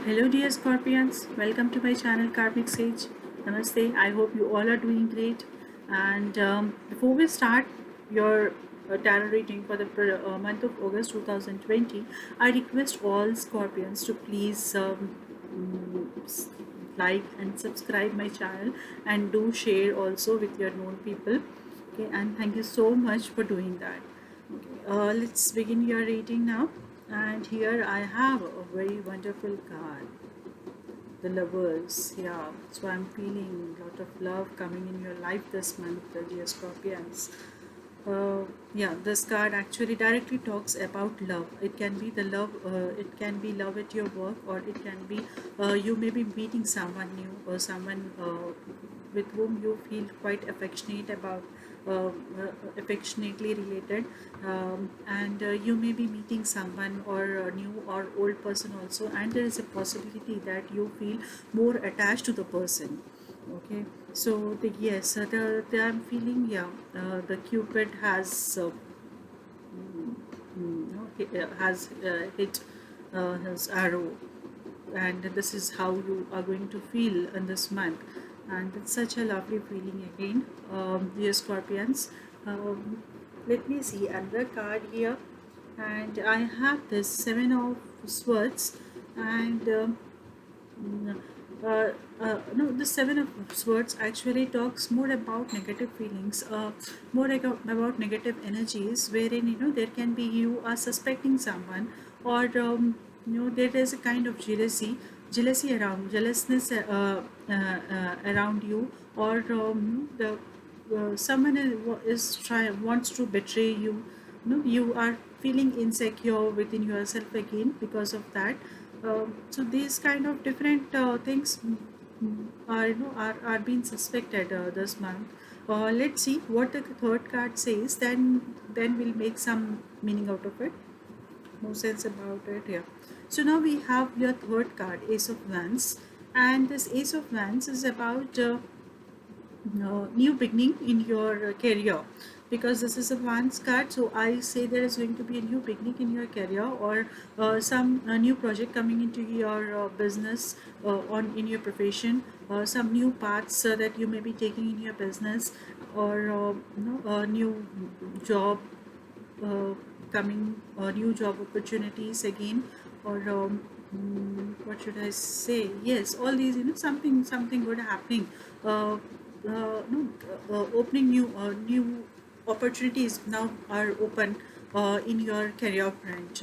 Hello dear Scorpions, welcome to my channel Karmic Sage. Namaste, I hope you all are doing great. And before we start your tarot reading for the month of August 2020, I request all Scorpions to please like and subscribe my channel and do share also with your known people. Okay, and thank you so much for doing that. Okay, let's begin your reading now. And here I have a very wonderful card, the lovers. Yeah, so I'm feeling a lot of love coming in your life this month, dear Scorpions. uh, yeah, this card actually directly talks about love. It can be the love, it can be love at your work, or it can be you may be meeting someone new, or someone with whom you feel quite affectionate about, affectionately related. And you may be meeting someone, or a new or old person also, and there is a possibility that you feel more attached to the person. Okay, so yes, I'm feeling, yeah, the Cupid has hit his arrow, and this is how you are going to feel in this month. And it's such a lovely feeling again, dear Scorpions. um, Let me see another card here, and I have this Seven of Swords. And no, the Seven of Swords actually talks more about negative feelings, about negative energies, wherein there can be you are suspecting someone, or there is a kind of jealousy around, jealousness around you, or the someone is try wants to betray you. You are feeling insecure within yourself again because of that. So these kind of different things are are being suspected this month. Let's see what the third card says. Then we'll make some meaning out of it, more sense about it. Yeah. So now we have your third card, Ace of Wands, and this Ace of Wands is about new beginning in your career, because this is a Wands card. So I say there is going to be a new beginning in your career, or some new project coming into your business, on in your profession, some new paths that you may be taking in your business, or a new job uh, coming, or new job opportunities again, or what should I say? Yes, all these, something good happening. No, opening new opportunities now are open in your career branch.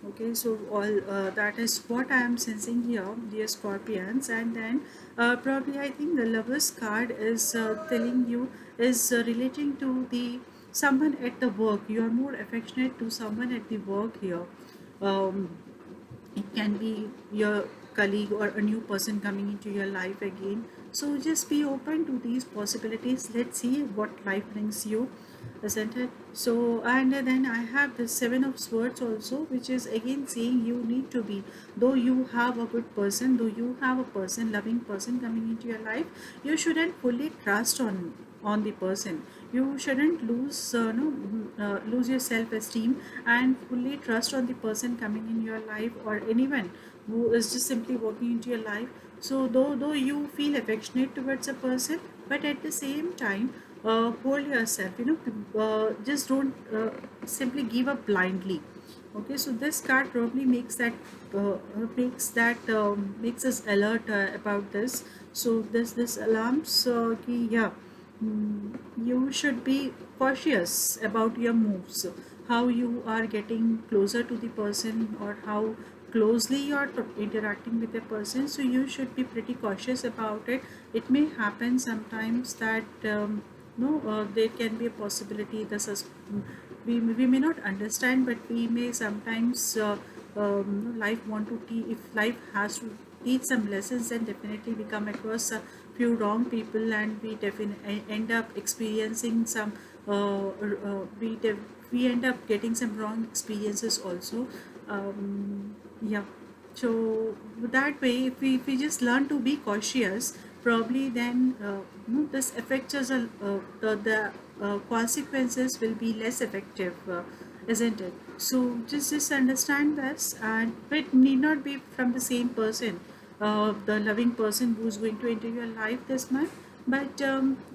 Okay, so all that is what I am sensing here, dear Scorpions. And then probably I think the Lovers card is telling you, is relating to the someone at the work. You are more affectionate to someone at the work here. um, it can be your colleague, or a new person coming into your life again. So just be open to these possibilities. Let's see what life brings you, isn't it? So, and then I have the Seven of Swords also, which is again saying you need to be, though you have a good person, though you have a person, loving person coming into your life, you shouldn't fully trust on the person. You shouldn't lose your self-esteem and fully trust on the person coming in your life, or anyone who is just simply walking into your life. So though you feel affectionate towards a person, but at the same time, hold yourself, just don't simply give up blindly. Okay, so this card probably makes us alert about this. So this alarms yeah, you should be cautious about your moves, how you are getting closer to the person, or how closely you are interacting with the person. So you should be pretty cautious about it. It may happen sometimes that no there can be a possibility, we may not understand, but we may sometimes life want to teach. If life has to teach some lessons, then definitely we come across a few wrong people, and we definitely end up experiencing some we end up getting some wrong experiences also. Yeah, so that way, if we just learn to be cautious, probably then this affects us the consequences will be less effective isn't it? So just understand this, and it need not be from the same person, the loving person who's going to enter your life this month, but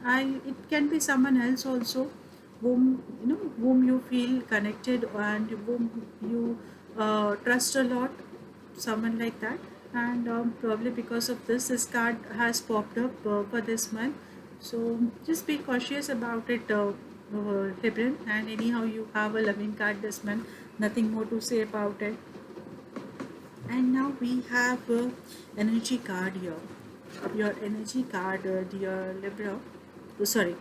I it can be someone else also, whom you feel connected and whom you trust a lot, someone like that. And probably because of this card has popped up for this month. So just be cautious about it, Hebron. And anyhow, you have a loving card this month. Nothing more to say about it. And now we have energy card here. Your energy card, dear Libra. Sorry,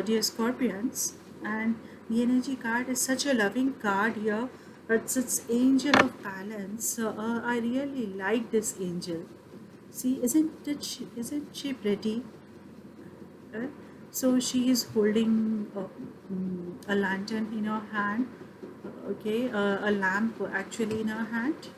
dear Scorpions. And the energy card is such a loving card here. It's angel of balance. I really like this angel. See, isn't she pretty? Uh, so she is holding a lantern in her hand. Okay, a lamp actually in her hand,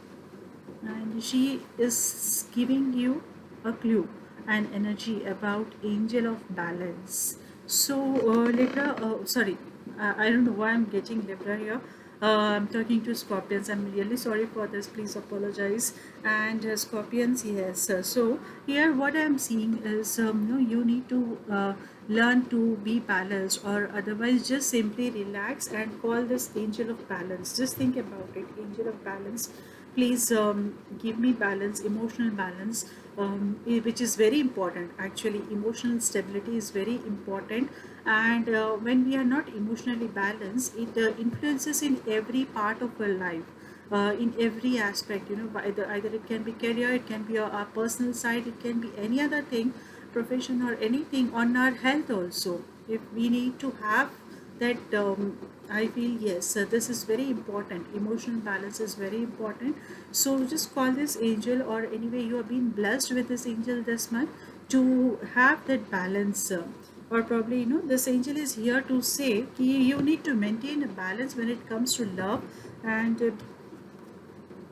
and she is giving you a clue and energy about angel of balance. So Libra, sorry, I don't know why I'm getting Libra here. I'm talking to Scorpions. I'm really sorry for this, please apologize. And Scorpions, yes, so here what I'm seeing is you need to learn to be balanced, or otherwise just simply relax and call this angel of balance. Just think about it, angel of balance. Please give me balance, emotional balance, which is very important. Actually, emotional stability is very important. And when we are not emotionally balanced, it influences in every part of our life, in every aspect. Either it can be career, it can be our personal side, it can be any other thing, profession or anything, on our health also. If we need to have that, I feel yes, this is very important. Emotional balance is very important. So just call this angel, or anyway you have been blessed with this angel this month to have that balance. Or probably this angel is here to say you need to maintain a balance when it comes to love. And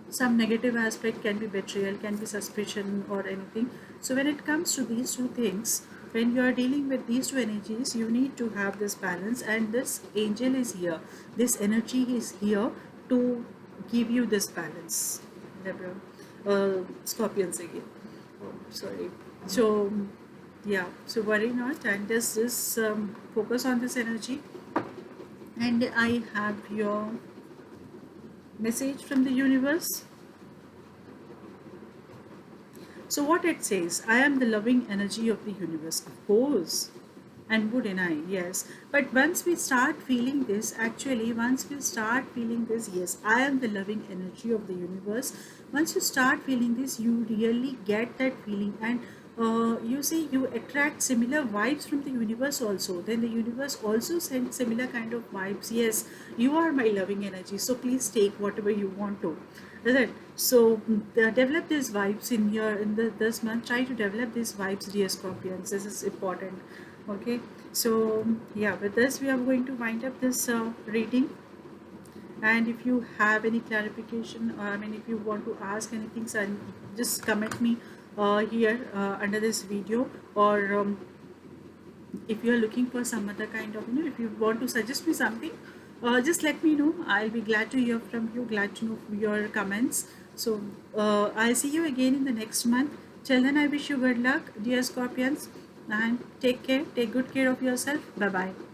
some negative aspect can be betrayal, can be suspicion or anything. So when it comes to these two things, when you are dealing with these two energies, you need to have this balance, and this angel is here, this energy is here to give you this balance. Deborah, Scorpions again, oh, sorry. So yeah, so worry not, and just focus on this energy. And I have your message from the universe. So what it says, I am the loving energy of the universe, of course. And wouldn't I? Yes. But once we start feeling this, actually, once we start feeling this, yes, I am the loving energy of the universe. Once you start feeling this, you really get that feeling. And you see, you attract similar vibes from the universe also. Then the universe also sends similar kind of vibes. Yes, you are my loving energy. So please take whatever you want to. Is it? So develop these vibes in your this month. Try to develop these vibes, dear Scorpions. This is important. Okay. So yeah, with this we are going to wind up this reading. And if you have any clarification, or I mean, if you want to ask anything, so just comment me here under this video. Or if you are looking for some other kind of, if you want to suggest me something, just let me know. I'll be glad to hear from you, glad to know your comments. So I'll see you again in the next month. Till then, I wish you good luck, dear Scorpions, and take care, take good care of yourself. Bye bye.